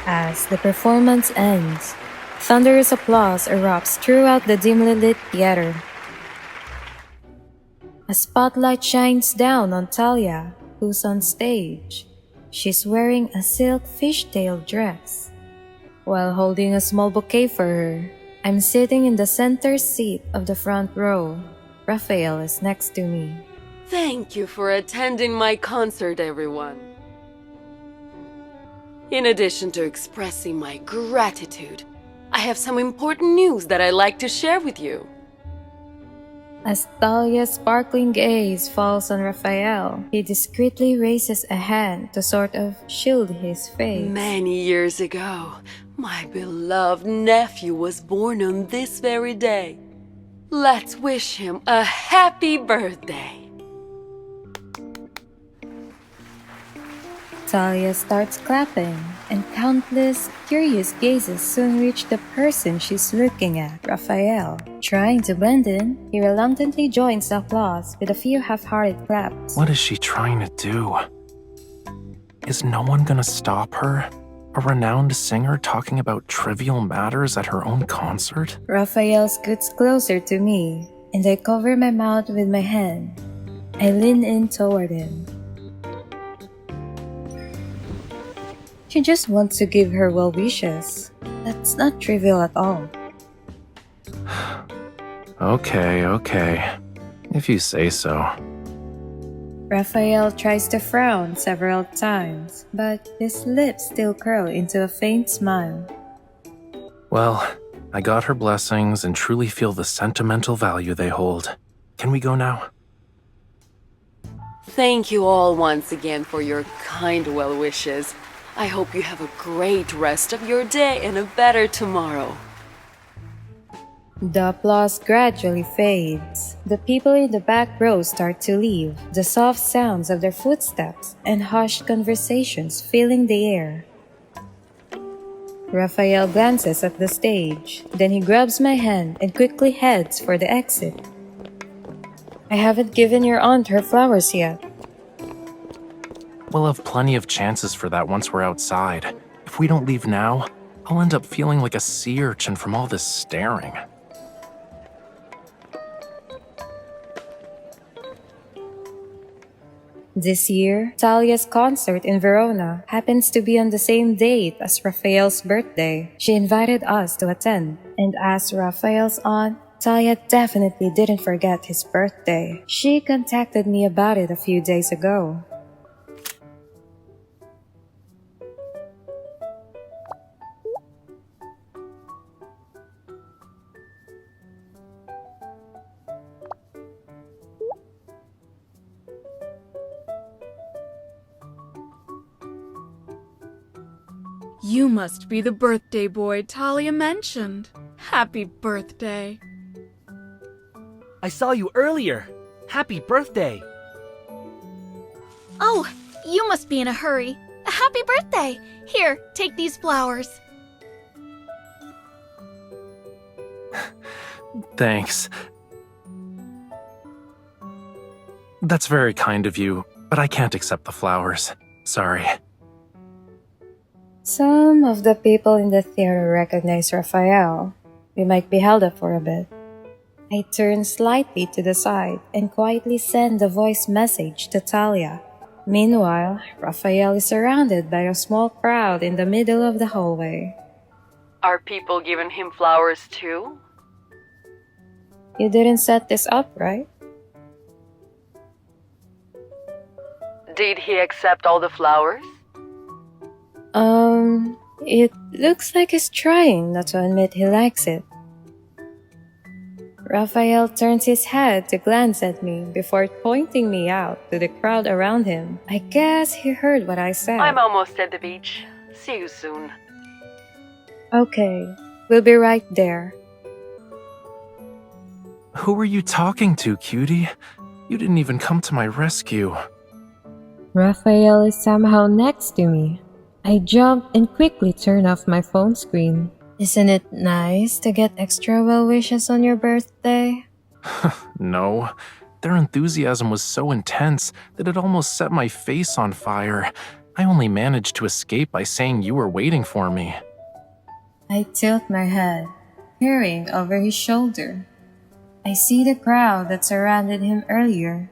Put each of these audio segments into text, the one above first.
As the performance ends, thunderous applause erupts throughout the dimly lit theater. A spotlight shines down on Talia, who's on stage. She's wearing a silk fishtail dress. While holding a small bouquet for her, I'm sitting in the center seat of the front row. Rafayel is next to me. Thank you for attending my concert, everyone. In addition to expressing my gratitude, I have some important news that I'd like to share with you. As Talia's sparkling gaze falls on Rafayel, he discreetly raises a hand to sort of shield his face. Many years ago, my beloved nephew was born on this very day. Let's wish him a happy birthday. Talia starts clapping, and countless curious gazes soon reach the person she's looking at, Rafayel. Trying to blend in, he reluctantly joins the applause with a few half-hearted claps. What is she trying to do? Is no one gonna stop her? A renowned singer talking about trivial matters at her own concert? Rafayel scoots closer to me, and I cover my mouth with my hand. I lean in toward him. She just wants to give her well wishes. That's not trivial at all. Okay. If you say so. Rafayel tries to frown several times, but his lips still curl into a faint smile. Well, I got her blessings and truly feel the sentimental value they hold. Can we go now? Thank you all once again for your kind well wishes. I hope you have a great rest of your day and a better tomorrow. The applause gradually fades. The people in the back row start to leave, the soft sounds of their footsteps and hushed conversations filling the air. Rafayel glances at the stage, then he grabs my hand and quickly heads for the exit. I haven't given your aunt her flowers yet. We'll have plenty of chances for that once we're outside. If we don't leave now, I'll end up feeling like a sea urchin from all this staring. This year, Talia's concert in Verona happens to be on the same date as Rafayel's birthday. She invited us to attend, and as Rafayel's aunt, Talia definitely didn't forget his birthday. She contacted me about it a few days ago. You must be the birthday boy Talia mentioned. Happy birthday. I saw you earlier. Happy birthday. Oh, you must be in a hurry. Happy birthday! Here, take these flowers. Thanks. That's very kind of you, but I can't accept the flowers. Sorry. Some of the people in the theater recognize Rafayel. We might be held up for a bit. I turn slightly to the side and quietly send a voice message to Talia. Meanwhile, Rafayel is surrounded by a small crowd in the middle of the hallway. Are people giving him flowers too? You didn't set this up, right? Did he accept all the flowers? It looks like he's trying not to admit he likes it. Rafayel turns his head to glance at me before pointing me out to the crowd around him. I guess he heard what I said. I'm almost at the beach. See you soon. Okay, we'll be right there. Who were you talking to, cutie? You didn't even come to my rescue. Rafayel is somehow next to me. I jump and quickly turn off my phone screen. Isn't it nice to get extra well wishes on your birthday? No. Their enthusiasm was so intense that it almost set my face on fire. I only managed to escape by saying you were waiting for me. I tilt my head, peering over his shoulder. I see the crowd that surrounded him earlier.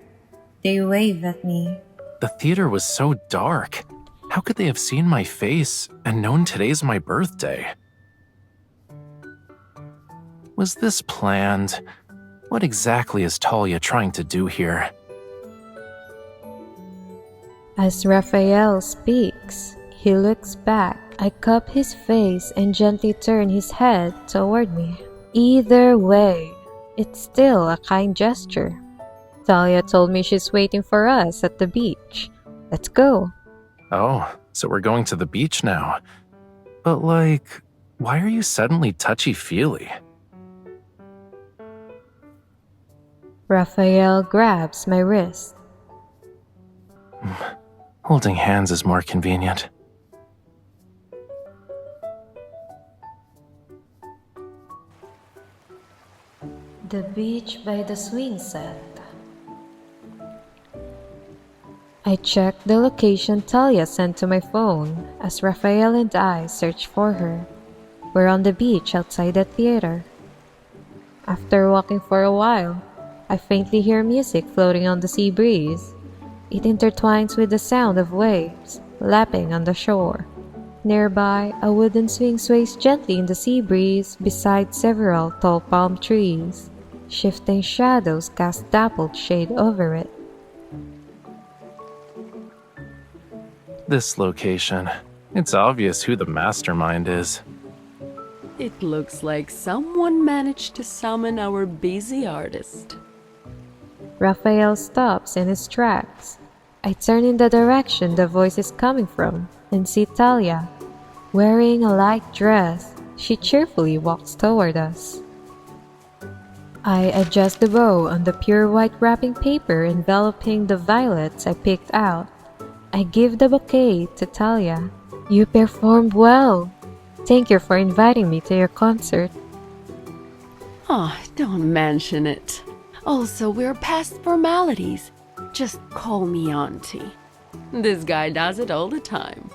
They wave at me. The theater was so dark. How could they have seen my face and known today's my birthday? Was this planned? What exactly is Talia trying to do here? As Rafayel speaks, he looks back. I cup his face and gently turn his head toward me. Either way, it's still a kind gesture. Talia told me she's waiting for us at the beach. Let's go. Oh, so we're going to the beach now. But why are you suddenly touchy-feely? Raphael grabs my wrist. Holding hands is more convenient. The beach by the swing set. I check the location Talia sent to my phone as Raphael and I search for her. We're on the beach outside the theater. After walking for a while, I faintly hear music floating on the sea breeze. It intertwines with the sound of waves lapping on the shore. Nearby, a wooden swing sways gently in the sea breeze beside several tall palm trees. Shifting shadows cast dappled shade over it. This location. It's obvious who the mastermind is. It looks like someone managed to summon our busy artist. Raphael stops in his tracks. I turn in the direction the voice is coming from and see Talia. Wearing a light dress, she cheerfully walks toward us. I adjust the bow on the pure white wrapping paper enveloping the violets I picked out. I give the bouquet to Talia. You performed well. Thank you for inviting me to your concert. Oh, don't mention it. Also, we're past formalities. Just call me auntie. This guy does it all the time.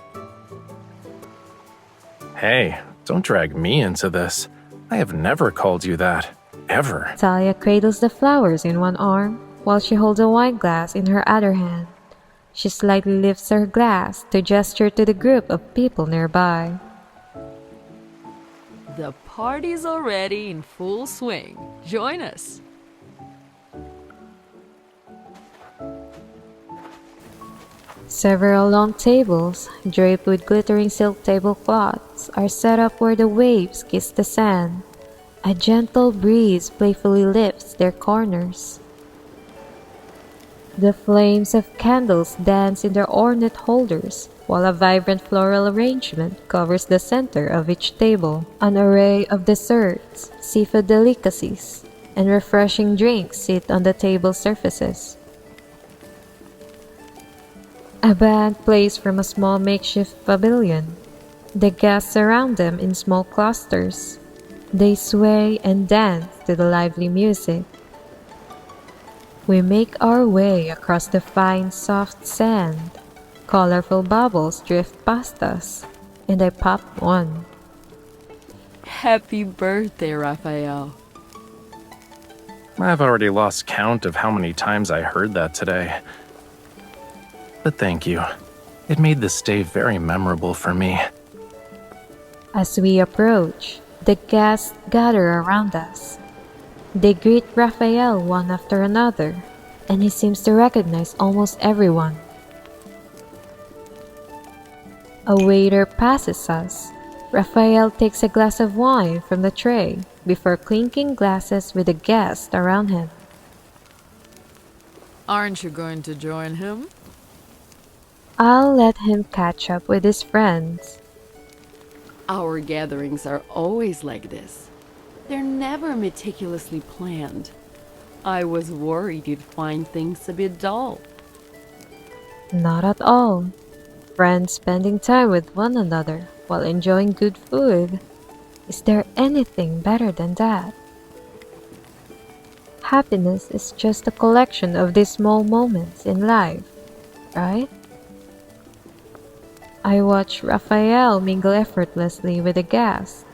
Hey, don't drag me into this. I have never called you that. Ever. Talia cradles the flowers in one arm while she holds a wine glass in her other hand. She slightly lifts her glass to gesture to the group of people nearby. The party's already in full swing. Join us. Several long tables, draped with glittering silk tablecloths, are set up where the waves kiss the sand. A gentle breeze playfully lifts their corners. The flames of candles dance in their ornate holders, while a vibrant floral arrangement covers the center of each table. An array of desserts, seafood delicacies, and refreshing drinks sit on the table surfaces. A band plays from a small makeshift pavilion. The guests surround them in small clusters. They sway and dance to the lively music. We make our way across the fine, soft sand. Colorful bubbles drift past us, and I pop one. Happy birthday, Raphael. I've already lost count of how many times I heard that today. But thank you. It made this day very memorable for me. As we approach, the guests gather around us. They greet Raphael one after another, and he seems to recognize almost everyone. A waiter passes us. Raphael takes a glass of wine from the tray before clinking glasses with the guests around him. Aren't you going to join him? I'll let him catch up with his friends. Our gatherings are always like this. They're never meticulously planned. I was worried you'd find things a bit dull. Not at all. Friends spending time with one another while enjoying good food. Is there anything better than that? Happiness is just a collection of these small moments in life, right? I watch Raphael mingle effortlessly with the gas.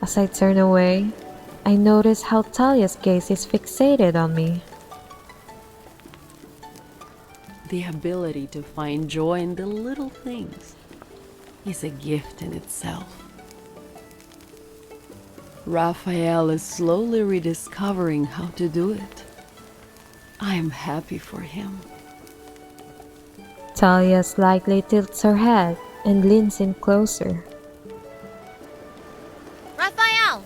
As I turn away, I notice how Talia's gaze is fixated on me. The ability to find joy in the little things is a gift in itself. Raphael is slowly rediscovering how to do it. I am happy for him. Talia slightly tilts her head and leans in closer. Raphael!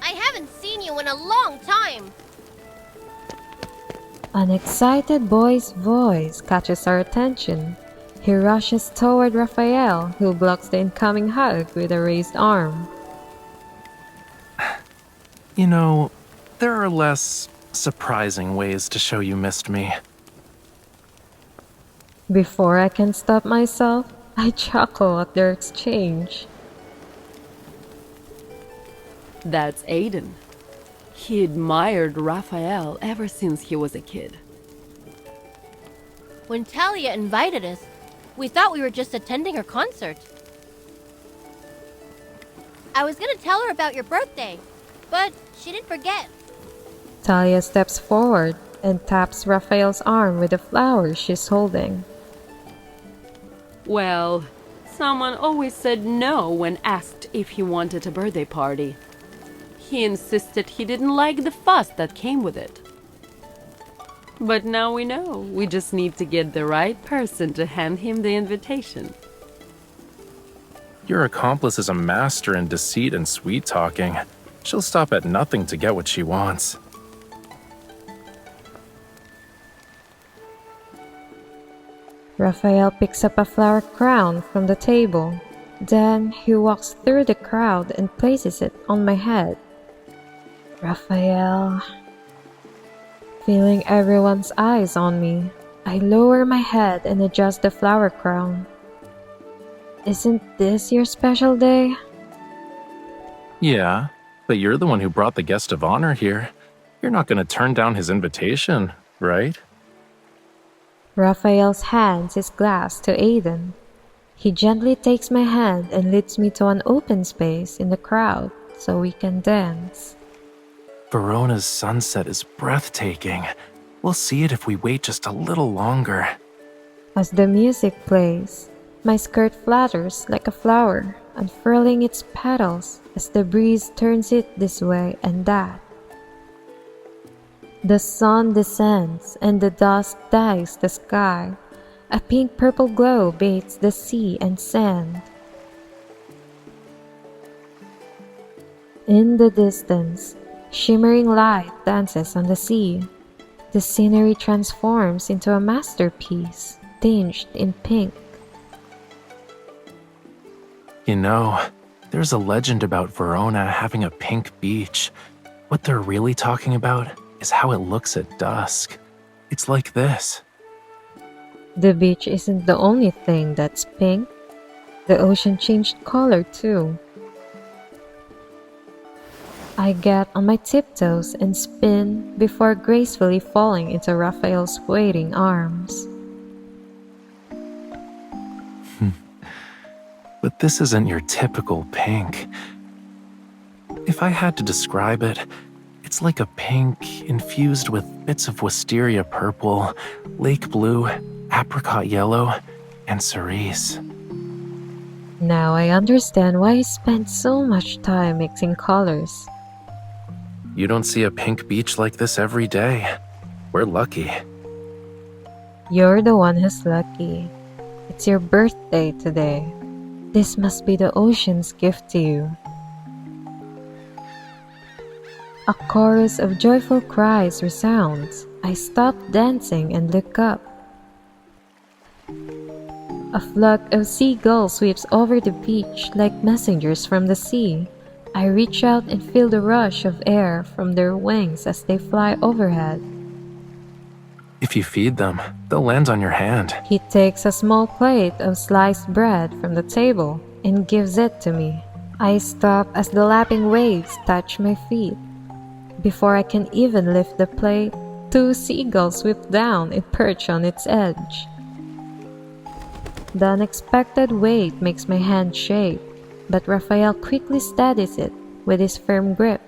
I haven't seen you in a long time! An excited boy's voice catches our attention. He rushes toward Raphael, who blocks the incoming hug with a raised arm. You know, there are less surprising ways to show you missed me. Before I can stop myself, I chuckle at their exchange. That's Aiden. He admired Raphael ever since he was a kid. When Talia invited us, we thought we were just attending her concert. I was gonna tell her about your birthday, but she didn't forget. Talia steps forward and taps Raphael's arm with the flowers she's holding. Well, someone always said no when asked if he wanted a birthday party. He insisted he didn't like the fuss that came with it. But now we know. We just need to get the right person to hand him the invitation. Your accomplice is a master in deceit and sweet-talking. She'll stop at nothing to get what she wants. Raphael picks up a flower crown from the table. Then he walks through the crowd and places it on my head. Raphael. Feeling everyone's eyes on me, I lower my head and adjust the flower crown. Isn't this your special day? Yeah, but you're the one who brought the guest of honor here. You're not gonna turn down his invitation, right? Raphael's hands his glass to Aiden. He gently takes my hand and leads me to an open space in the crowd so we can dance. Verona's sunset is breathtaking. We'll see it if we wait just a little longer. As the music plays, my skirt flutters like a flower, unfurling its petals as the breeze turns it this way and that. The sun descends and the dusk dyes the sky. A pink-purple glow bathes the sea and sand. In the distance, shimmering light dances on the sea. The scenery transforms into a masterpiece, tinged in pink. You know, there's a legend about Verona having a pink beach. What they're really talking about is how it looks at dusk. It's like this. The beach isn't the only thing that's pink. The ocean changed color too. I get on my tiptoes and spin before gracefully falling into Raphael's waiting arms. But this isn't your typical pink. If I had to describe it, it's like a pink infused with bits of wisteria purple, lake blue, apricot yellow, and cerise. Now I understand why he spent so much time mixing colors. You don't see a pink beach like this every day. We're lucky. You're the one who's lucky. It's your birthday today. This must be the ocean's gift to you. A chorus of joyful cries resounds. I stop dancing and look up. A flock of seagulls sweeps over the beach like messengers from the sea. I reach out and feel the rush of air from their wings as they fly overhead. If you feed them, they'll land on your hand. He takes a small plate of sliced bread from the table and gives it to me. I stop as the lapping waves touch my feet. Before I can even lift the plate, 2 seagulls swoop down and perch on its edge. The unexpected weight makes my hand shake, but Raphael quickly steadies it with his firm grip.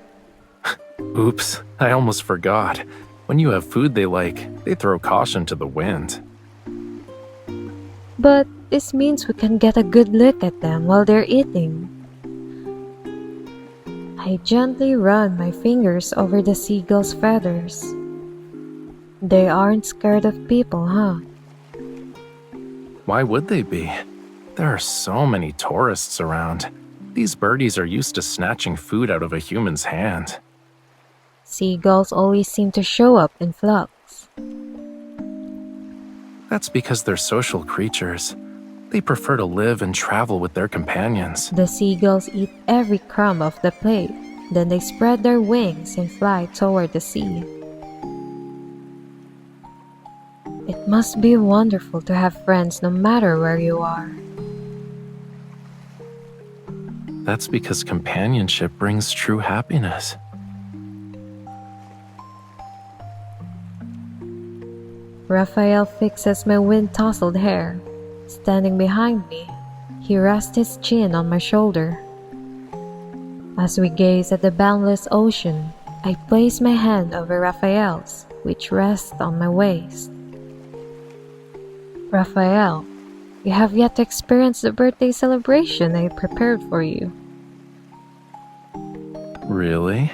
Oops, I almost forgot. When you have food they like, they throw caution to the wind. But this means we can get a good look at them while they're eating. I gently run my fingers over the seagull's feathers. They aren't scared of people, huh? Why would they be? There are so many tourists around. These birdies are used to snatching food out of a human's hand. Seagulls always seem to show up in flocks. That's because they're social creatures. They prefer to live and travel with their companions. The seagulls eat every crumb off the plate, then they spread their wings and fly toward the sea. It must be wonderful to have friends no matter where you are. That's because companionship brings true happiness. Raphael fixes my wind-tousled hair. Standing behind me, he rests his chin on my shoulder. As we gaze at the boundless ocean, I place my hand over Raphael's, which rests on my waist. Raphael, you have yet to experience the birthday celebration I prepared for you. Really?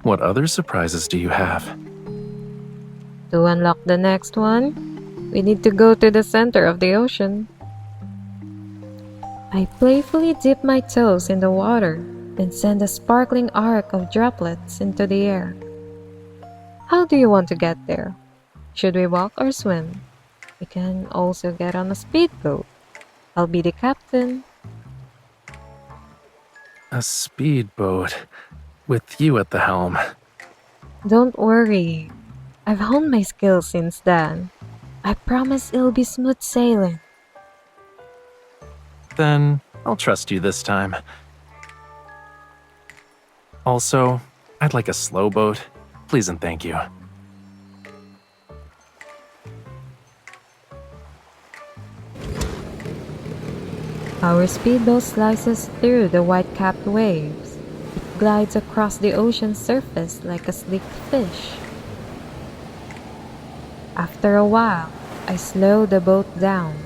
What other surprises do you have? To unlock the next one, we need to go to the center of the ocean. I playfully dip my toes in the water and send a sparkling arc of droplets into the air. How do you want to get there? Should we walk or swim? We can also get on a speedboat. I'll be the captain. A speedboat, with you at the helm. Don't worry. I've honed my skills since then. I promise it'll be smooth sailing. Then I'll trust you this time. Also, I'd like a slow boat. Please and thank you. Our speedboat slices through the white-capped waves. It glides across the ocean's surface like a sleek fish. After a while, I slow the boat down.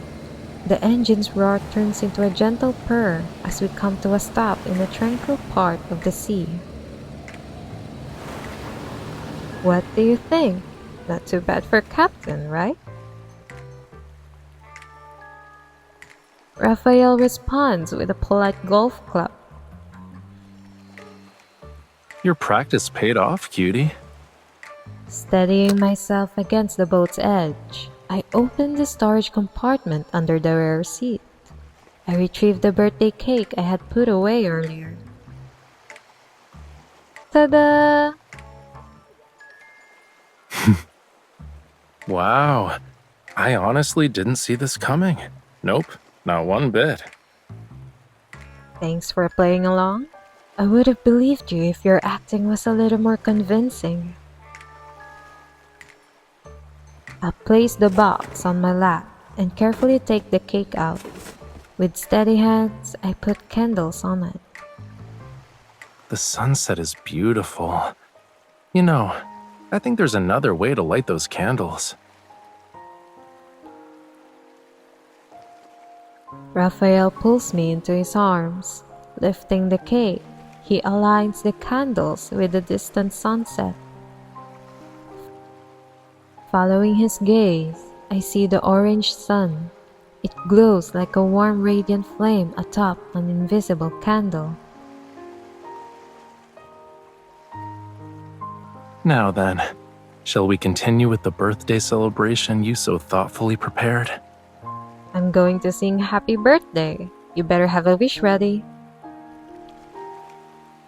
The engine's roar turns into a gentle purr as we come to a stop in a tranquil part of the sea. What do you think? Not too bad for captain, right? Raphael responds with a polite golf clap. Your practice paid off, cutie. Steadying myself against the boat's edge, I open the storage compartment under the rear seat. I retrieve the birthday cake I had put away earlier. Ta-da! Wow, I honestly didn't see this coming. Nope, not one bit. Thanks for playing along. I would have believed you if your acting was a little more convincing. I place the box on my lap and carefully take the cake out. With steady hands, I put candles on it. The sunset is beautiful. You know, I think there's another way to light those candles. Raphael pulls me into his arms. Lifting the cake, he aligns the candles with the distant sunset. Following his gaze, I see the orange sun. It glows like a warm radiant flame atop an invisible candle. Now then, shall we continue with the birthday celebration you so thoughtfully prepared? I'm going to sing happy birthday. You better have a wish ready.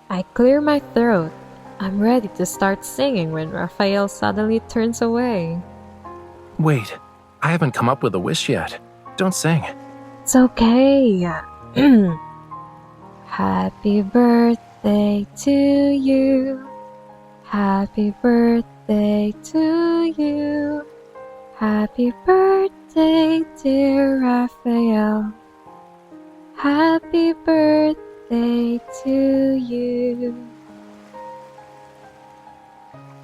I clear my throat. I'm ready to start singing when Raphael suddenly turns away. Wait, I haven't come up with a wish yet. Don't sing. It's okay. Happy birthday to you. Happy birthday to you. Happy birthday birthday, dear Raphael. Happy birthday to you.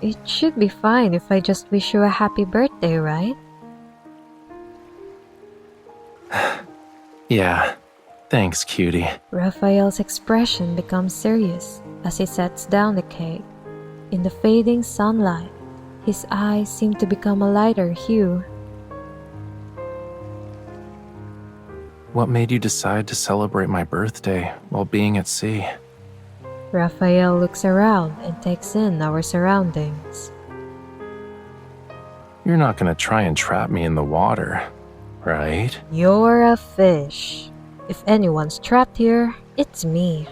It should be fine if I just wish you a happy birthday, right? Yeah, thanks, cutie. Raphael's expression becomes serious as he sets down the cake. In the fading sunlight, his eyes seem to become a lighter hue. What made you decide to celebrate my birthday while being at sea? Raphael looks around and takes in our surroundings. You're not gonna try and trap me in the water, right? You're a fish. If anyone's trapped here, it's me.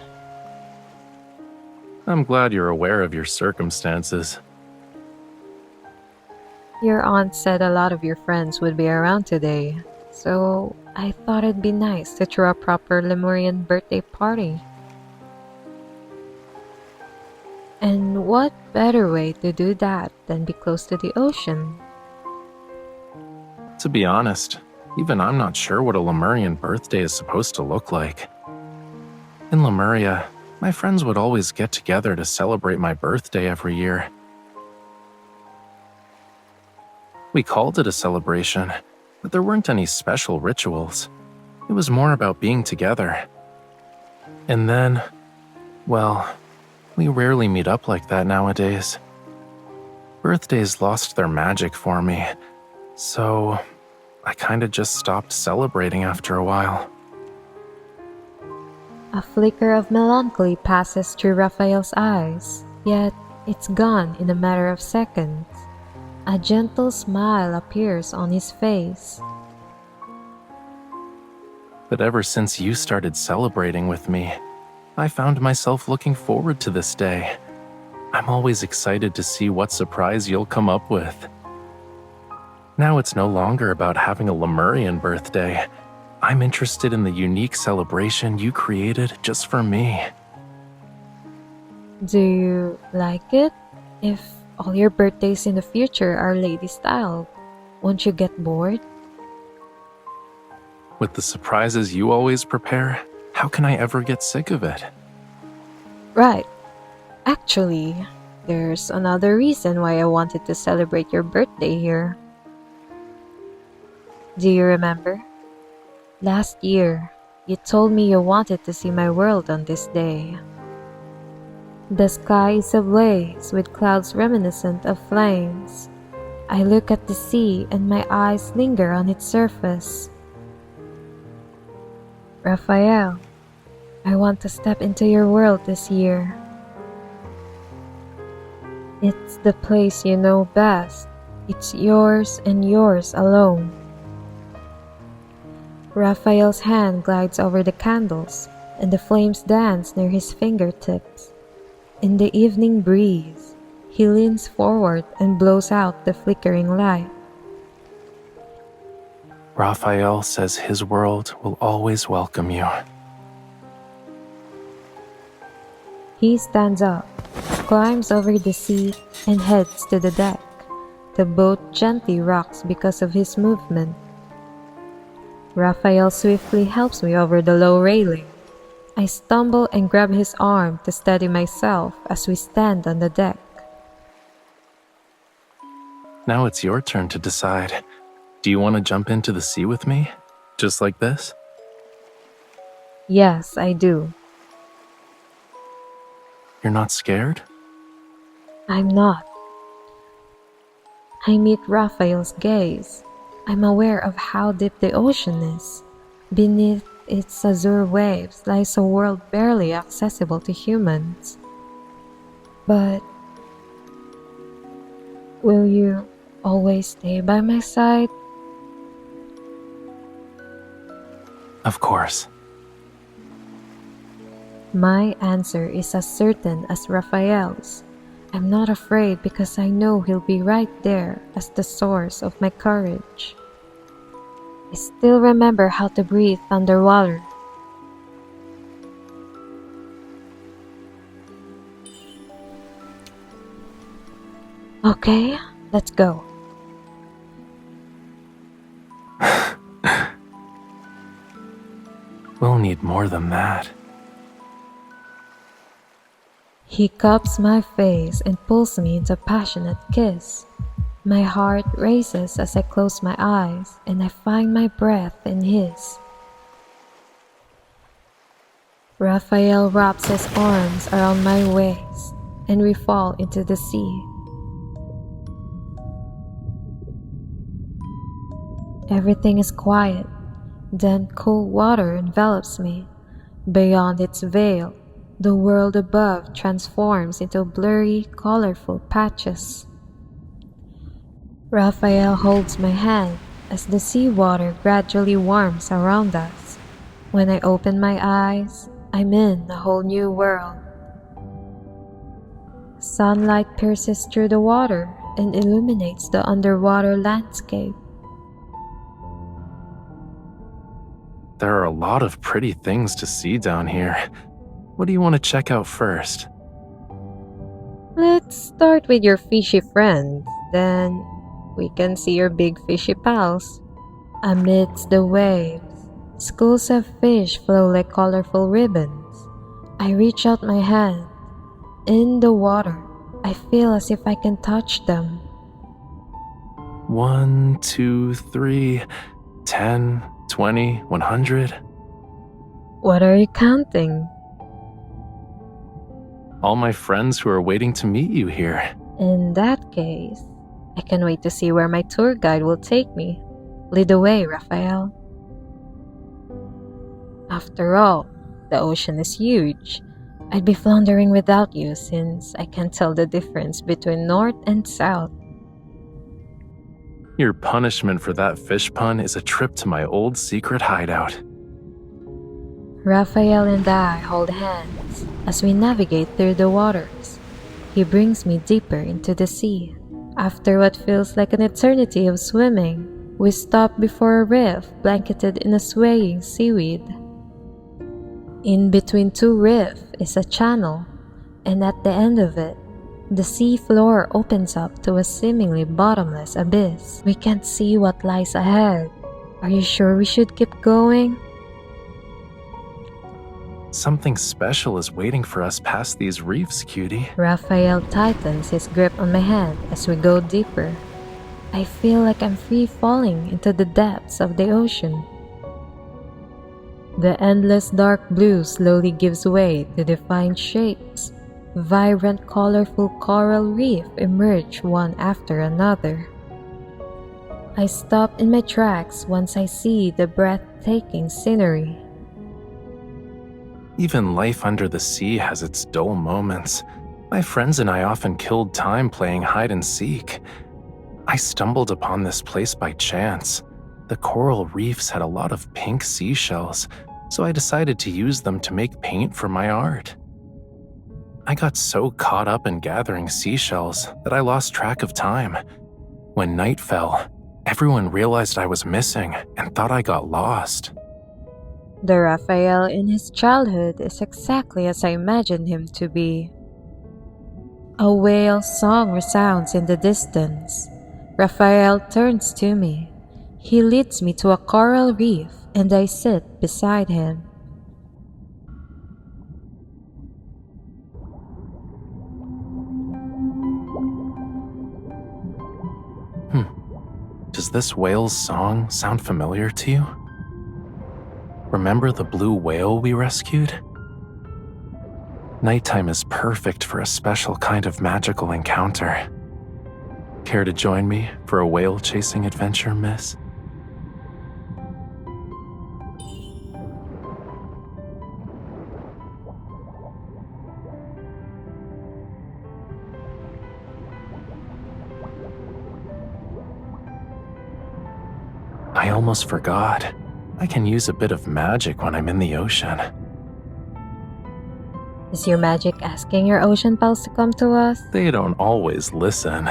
I'm glad you're aware of your circumstances. Your aunt said a lot of your friends would be around today, so I thought it'd be nice to throw a proper Lemurian birthday party. And what better way to do that than be close to the ocean? To be honest, even I'm not sure what a Lemurian birthday is supposed to look like. In Lemuria, my friends would always get together to celebrate my birthday every year. We called it a celebration, but there weren't any special rituals. It was more about being together. And then, well, we rarely meet up like that nowadays. Birthdays lost their magic for me, so I kinda just stopped celebrating after a while. A flicker of melancholy passes through Raphael's eyes, yet it's gone in a matter of seconds. A gentle smile appears on his face. But ever since you started celebrating with me, I found myself looking forward to this day. I'm always excited to see what surprise you'll come up with. Now it's no longer about having a Lemurian birthday. I'm interested in the unique celebration you created just for me. Do you like it? If all your birthdays in the future are lady-styled, won't you get bored? With the surprises you always prepare, how can I ever get sick of it? Right. Actually, there's another reason why I wanted to celebrate your birthday here. Do you remember? Last year, you told me you wanted to see my world on this day. The sky is ablaze with clouds reminiscent of flames. I look at the sea and my eyes linger on its surface. Raphael, I want to step into your world this year. It's the place you know best. It's yours and yours alone. Raphael's hand glides over the candles, and the flames dance near his fingertips. In the evening breeze, he leans forward and blows out the flickering light. Raphael says his world will always welcome you. He stands up, climbs over the seat, and heads to the deck. The boat gently rocks because of his movement. Raphael swiftly helps me over the low railing. I stumble and grab his arm to steady myself as we stand on the deck. Now it's your turn to decide. Do you want to jump into the sea with me? Just like this? Yes, I do. You're not scared? I'm not. I meet Raphael's gaze. I'm aware of how deep the ocean is. Beneath its azure waves lies a world barely accessible to humans. But will you always stay by my side? Of course. My answer is as certain as Raphael's. I'm not afraid because I know he'll be right there as the source of my courage. I still remember how to breathe underwater. Okay, let's go. need more than that. He cups my face and pulls me into a passionate kiss. My heart races as I close my eyes and I find my breath in his. Raphael wraps his arms around my waist and we fall into the sea. Everything is quiet, then cool water envelops me. Beyond its veil, the world above transforms into blurry, colorful patches. Raphael holds my hand as the seawater gradually warms around us. When I open my eyes, I'm in a whole new world. Sunlight pierces through the water and illuminates the underwater landscape. There are a lot of pretty things to see down here. What do you want to check out first? Let's start with your fishy friends, then we can see your big fishy pals. Amidst the waves, schools of fish flow like colorful ribbons. I reach out my hand. In the water, I feel as if I can touch them. 1, 2, 3, 10, 20, 100. What are you counting? All my friends who are waiting to meet you here. In that case, I can wait to see where my tour guide will take me. Lead the way, Raphael. After all, the ocean is huge. I'd be floundering without you since I can't tell the difference between north and south. Your punishment for that fish pun is a trip to my old secret hideout. Raphael and I hold hands as we navigate through the waters. He brings me deeper into the sea. After what feels like an eternity of swimming, we stop before a reef blanketed in a swaying seaweed. In between two reefs is a channel, and at the end of it, the sea floor opens up to a seemingly bottomless abyss. We can't see what lies ahead. Are you sure we should keep going? Something special is waiting for us past these reefs, cutie. Raphael tightens his grip on my hand as we go deeper. I feel like I'm free falling into the depths of the ocean. The endless dark blue slowly gives way to defined shapes. Vibrant, colorful coral reef emerge one after another. I stop in my tracks once I see the breathtaking scenery. Even life under the sea has its dull moments. My friends and I often killed time playing hide and seek. I stumbled upon this place by chance. The coral reefs had a lot of pink seashells, so I decided to use them to make paint for my art. I got so caught up in gathering seashells that I lost track of time. When night fell, everyone realized I was missing and thought I got lost. The Raphael in his childhood is exactly as I imagined him to be. A whale song resounds in the distance. Raphael turns to me. He leads me to a coral reef and I sit beside him. Does this whale's song sound familiar to you? Remember the blue whale we rescued? Nighttime is perfect for a special kind of magical encounter. Care to join me for a whale-chasing adventure, miss? I almost forgot. I can use a bit of magic when I'm in the ocean. Is your magic asking your ocean pals to come to us? They don't always listen.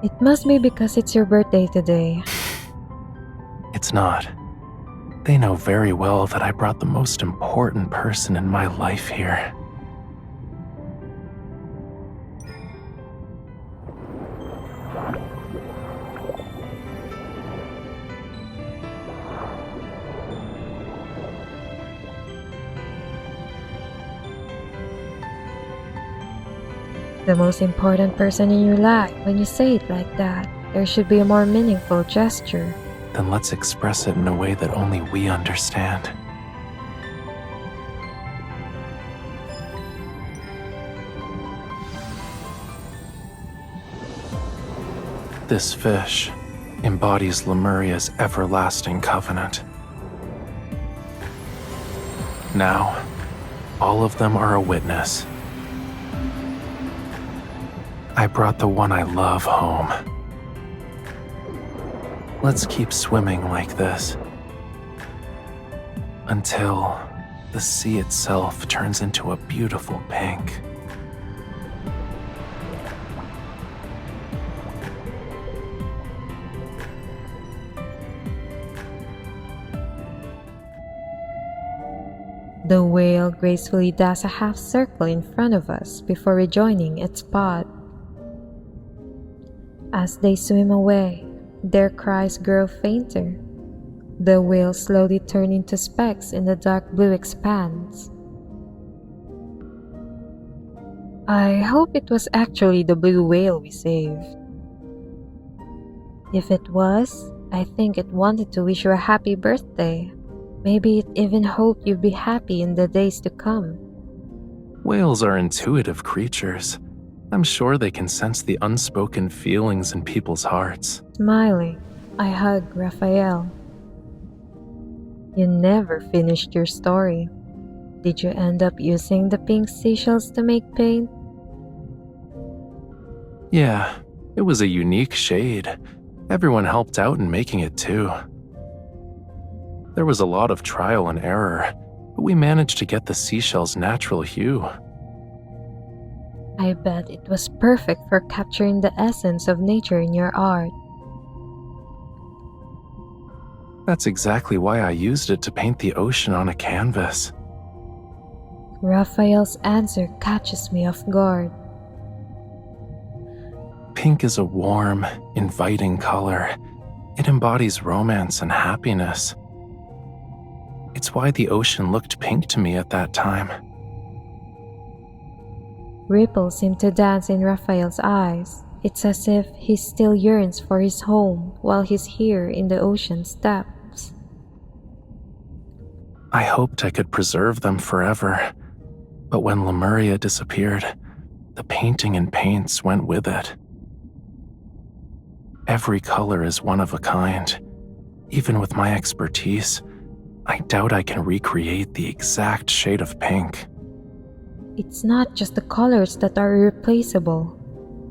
It must be because it's your birthday today. It's not. They know very well that I brought the most important person in my life here. The most important person in your life. When you say it like that, there should be a more meaningful gesture. Then let's express it in a way that only we understand. This fish embodies Lemuria's everlasting covenant. Now, all of them are a witness. I brought the one I love home. Let's keep swimming like this until the sea itself turns into a beautiful pink. The whale gracefully does a half circle in front of us before rejoining its pod. As they swim away, their cries grow fainter. The whales slowly turn into specks in the dark blue expanse. I hope it was actually the blue whale we saved. If it was, I think it wanted to wish you a happy birthday. Maybe it even hoped you'd be happy in the days to come. Whales are intuitive creatures. I'm sure they can sense the unspoken feelings in people's hearts. Smiling, I hug Rafayel. You never finished your story. Did you end up using the pink seashells to make paint? Yeah, it was a unique shade. Everyone helped out in making it too. There was a lot of trial and error, but we managed to get the seashell's natural hue. I bet it was perfect for capturing the essence of nature in your art. That's exactly why I used it to paint the ocean on a canvas. Raphael's answer catches me off guard. Pink is a warm, inviting color. It embodies romance and happiness. It's why the ocean looked pink to me at that time. Ripples seem to dance in Raphael's eyes. It's as if he still yearns for his home while he's here in the ocean's depths. I hoped I could preserve them forever, but when Lemuria disappeared, the painting and paints went with it. Every color is one of a kind. Even with my expertise, I doubt I can recreate the exact shade of pink. It's not just the colors that are irreplaceable.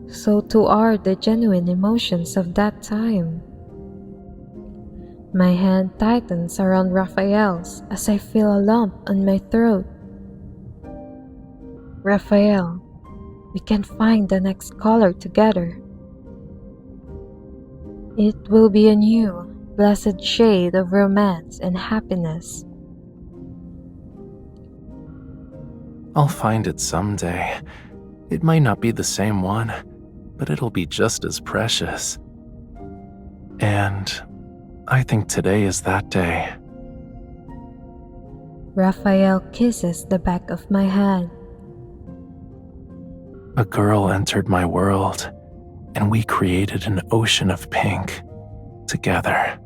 So too are the genuine emotions of that time. My hand tightens around Raphael's as I feel a lump on my throat. Raphael, we can find the next color together. It will be a new, blessed shade of romance and happiness. I'll find it someday. It might not be the same one, but it'll be just as precious. And I think today is that day. Raphael kisses the back of my hand. A girl entered my world, and we created an ocean of pink together.